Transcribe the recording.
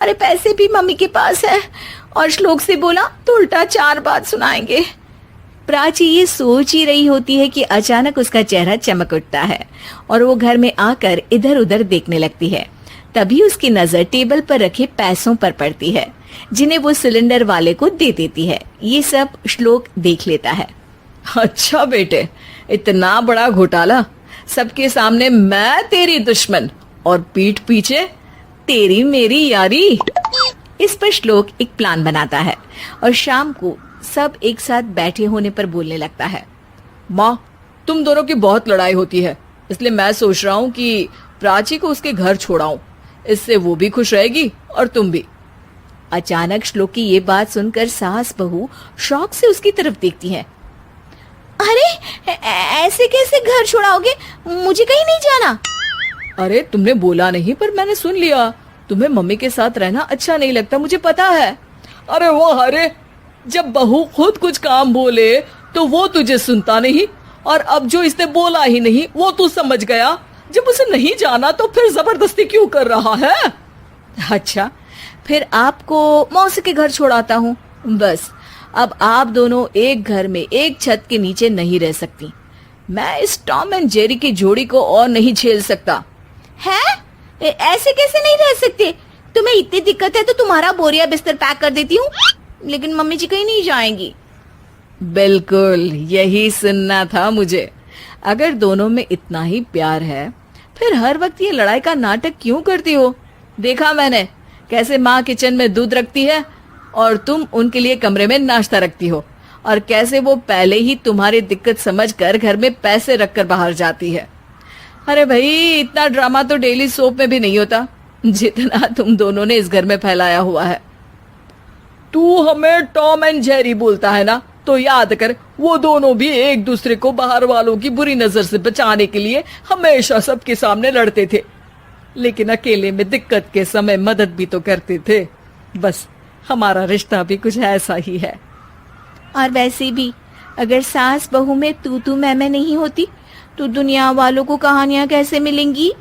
अरे पैसे भी मम्मी के पास है और श्लोक से बोला तो उल्टा 4 बात सुनाएंगे। प्राची ये सोच ही रही होती है कि अचानक उसका चेहरा चमक उठता है और वो घर में आकर इधर उधर देखने लगती है। तभी उसकी नजर टेबल पर रखे पैसों पर पड़ती है जिन्हें वो सिलेंडर वाले को दे देती है। ये सब श्लोक देख लेता है। अच्छा बेटे, इतना बड़ा घोटाला, सबके सामने मैं तेरी दुश्मन और पीठ पीछे तेरी मेरी यारी। इस पर श्लोक एक प्लान बनाता है और शाम को सब एक साथ बैठे होने पर बोलने लगता है। माँ, तुम दोनों की बहुत लड़ाई होती है, इसलिए मैं सोच रहा हूँ कि प्राची को उसके घर छोड़ाऊं। इससे वो भी खुश रहेगी और तुम भी। अचानक श्लोक की ये बात सुनकर सास बहू शौक से उसकी तरफ देखती है। अरे ऐसे कैसे घर छोड़ाओगे, मुझे कहीं नहीं जाना। अरे तुमने बोला नहीं पर मैंने सुन लिया, तुम्हें मम्मी के साथ रहना अच्छा नहीं लगता, मुझे पता है। अरे वो अरे, जब बहू खुद कुछ काम बोले तो वो तुझे सुनता नहीं, और अब जो इसने बोला ही नहीं वो तू समझ गया। जब उसे नहीं जाना तो फिर जबरदस्ती क्यों कर रहा है? अच्छा, फिर आपको मौसी के घर छोड़ाता हूँ। बस अब आप दोनों एक घर में एक छत के नीचे नहीं रह सकती। मैं इस टॉम एंड जेरी की जोड़ी को और नहीं झेल सकता। है? ऐसे कैसे नहीं रह सकते? तुम्हें इतनी दिक्कत है तो तुम्हारा बोरिया बिस्तर पैक कर देती हूँ, लेकिन मम्मी जी कहीं नहीं जाएंगी। बिल्कुल यही सुनना था मुझे। अगर दोनों में इतना ही प्यार है फिर हर वक्त ये लड़ाई का नाटक क्यों करती हो? देखा मैंने कैसे माँ किचन में दूध रखती है और तुम उनके लिए कमरे में नाश्ता रखती हो, और कैसे वो पहले ही तुम्हारी दिक्कत समझकर घर में पैसे रखकर बाहर जाती है। अरे भाई, इतना ड्रामा तो डेली सोप में भी नहीं होता जितना तुम दोनों ने इस घर में फैलाया हुआ है। तू हमें टॉम एंड जेरी बोलता है ना, तो याद कर वो दोनों भी एक दूसरे को बाहर वालों की बुरी नजर से बचाने के लिए हमेशा सबके सामने लड़ते थे, लेकिन अकेले में दिक्कत के समय मदद भी तो करते थे। बस हमारा रिश्ता भी कुछ ऐसा ही है। और वैसे भी अगर सास बहू में तू मैं नहीं होती तो दुनिया वालों को कहानियां कैसे मिलेंगी?